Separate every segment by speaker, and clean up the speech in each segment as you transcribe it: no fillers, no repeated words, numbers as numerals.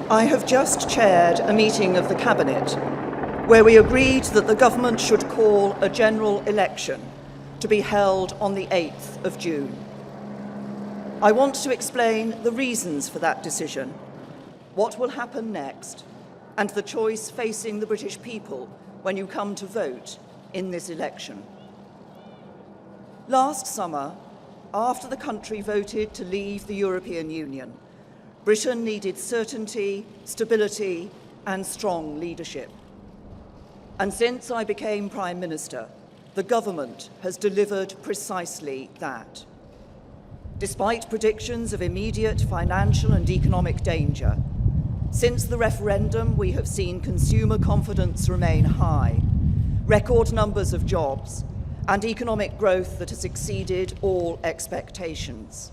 Speaker 1: I have just chaired a meeting of the Cabinet where we agreed that the government should call a general election to be held on the 8th of June. I want to explain the reasons for that decision, what will happen next, and the choice facing the British people when you come to vote in this election. Last summer, after the country voted to leave the European Union, Britain needed certainty, stability, and strong leadership. And since I became Prime Minister, the government has delivered precisely that. Despite predictions of immediate financial and economic danger, since the referendum, we have seen consumer confidence remain high, record numbers of jobs, and economic growth that has exceeded all expectations.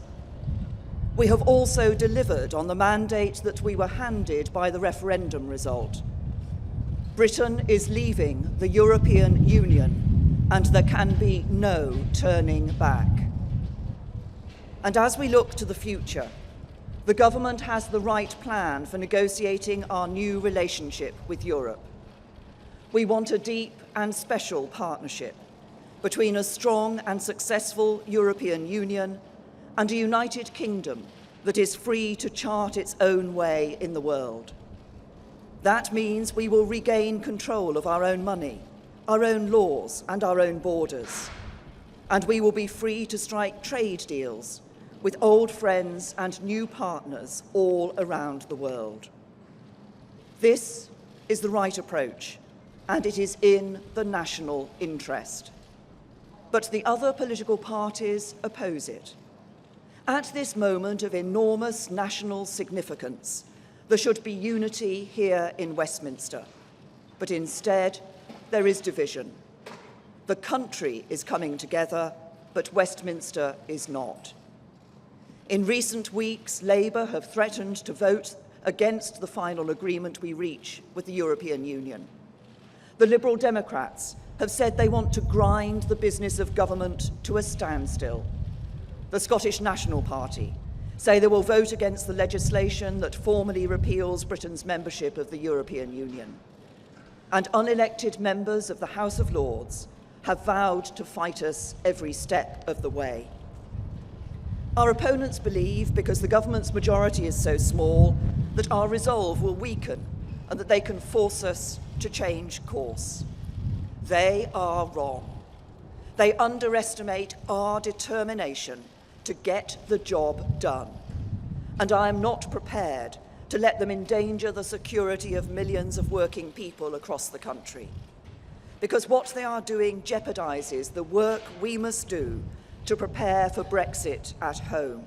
Speaker 1: We have also delivered on the mandate that we were handed by the referendum result. Britain is leaving the European Union, and there can be no turning back. And as we look to the future, the government has the right plan for negotiating our new relationship with Europe. We want a deep and special partnership between a strong and successful European Union and a United Kingdom that is free to chart its own way in the world. That means we will regain control of our own money, our own laws, and our own borders. And we will be free to strike trade deals with old friends and new partners all around the world. This is the right approach, and it is in the national interest. But the other political parties oppose it. At this moment of enormous national significance, there should be unity here in Westminster, but instead there is division. The country is coming together, but Westminster is not. In recent weeks, Labour have threatened to vote against the final agreement we reach with the European Union. The Liberal Democrats have said they want to grind the business of government to a standstill. The Scottish National Party say they will vote against the legislation that formally repeals Britain's membership of the European Union. And unelected members of the House of Lords have vowed to fight us every step of the way. Our opponents believe, because the government's majority is so small, that our resolve will weaken and that they can force us to change course. They are wrong. They underestimate our determination to get the job done. And I am not prepared to let them endanger the security of millions of working people across the country. Because what they are doing jeopardizes the work we must do to prepare for Brexit at home.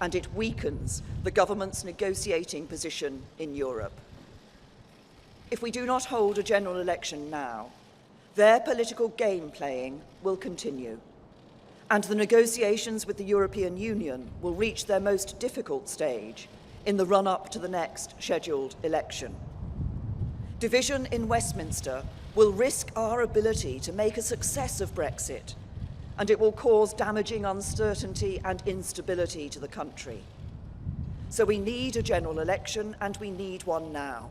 Speaker 1: And it weakens the government's negotiating position in Europe. If we do not hold a general election now, their political game playing will continue, and the negotiations with the European Union will reach their most difficult stage in the run-up to the next scheduled election. Division in Westminster will risk our ability to make a success of Brexit, and it will cause damaging uncertainty and instability to the country. So we need a general election, and we need one now,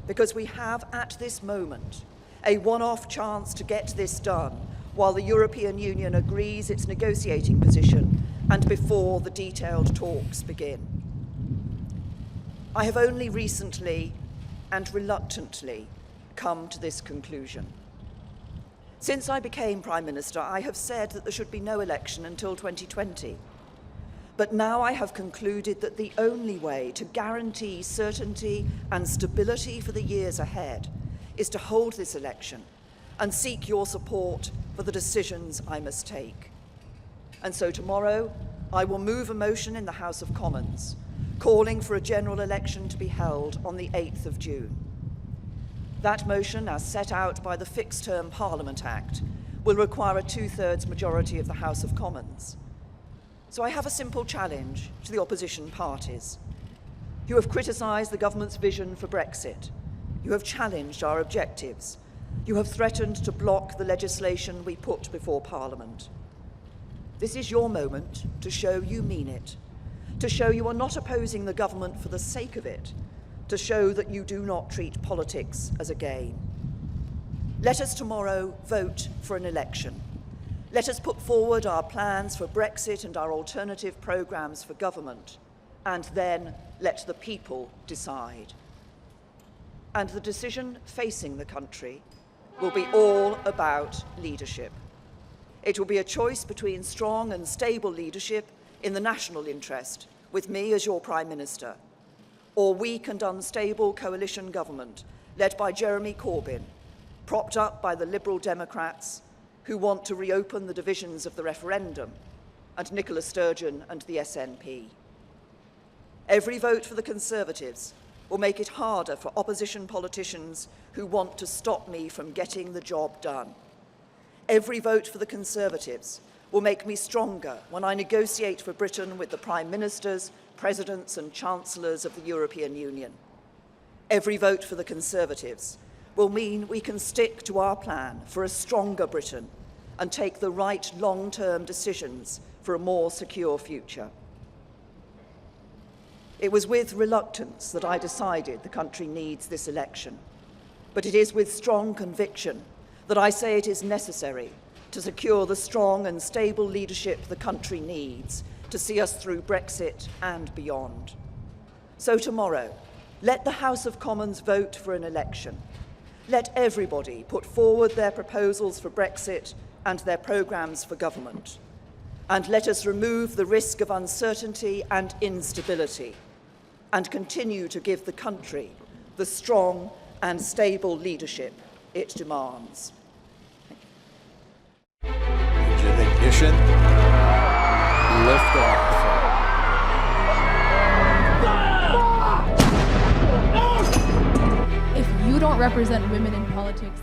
Speaker 1: because we have at this moment a one-off chance to get this done while the European Union agrees its negotiating position and before the detailed talks begin. I have only recently and reluctantly come to this conclusion. Since I became Prime Minister, I have said that there should be no election until 2020. But now I have concluded that the only way to guarantee certainty and stability for the years ahead is to hold this election and seek your support for the decisions I must take. And so tomorrow, I will move a motion in the House of Commons calling for a general election to be held on the 8th of June. That motion, as set out by the Fixed Term Parliament Act, will require a 2/3 majority of the House of Commons. So I have a simple challenge to the opposition parties. You have criticised the government's vision for Brexit. You have challenged our objectives. You have threatened to block the legislation we put before Parliament. This is your moment to show you mean it, to show you are not opposing the government for the sake of it, to show that you do not treat politics as a game. Let us tomorrow vote for an election. Let us put forward our plans for Brexit and our alternative programmes for government, and then let the people decide. And the decision facing the country will be all about leadership. It will be a choice between strong and stable leadership in the national interest, with me as your Prime Minister, or weak and unstable coalition government led by Jeremy Corbyn, propped up by the Liberal Democrats who want to reopen the divisions of the referendum, and Nicola Sturgeon and the SNP. Every vote for the Conservatives will make it harder for opposition politicians who want to stop me from getting the job done. Every vote for the Conservatives will make me stronger when I negotiate for Britain with the Prime Ministers, Presidents and Chancellors of the European Union. Every vote for the Conservatives will mean we can stick to our plan for a stronger Britain and take the right long-term decisions for a more secure future. It was with reluctance that I decided the country needs this election, but it is with strong conviction that I say it is necessary to secure the strong and stable leadership the country needs to see us through Brexit and beyond. So tomorrow, let the House of Commons vote for an election. Let everybody put forward their proposals for Brexit and their programmes for government. And let us remove the risk of uncertainty and instability and continue to give the country the strong and stable leadership it demands.
Speaker 2: Ignition. Lift off.
Speaker 3: If you don't represent women in politics,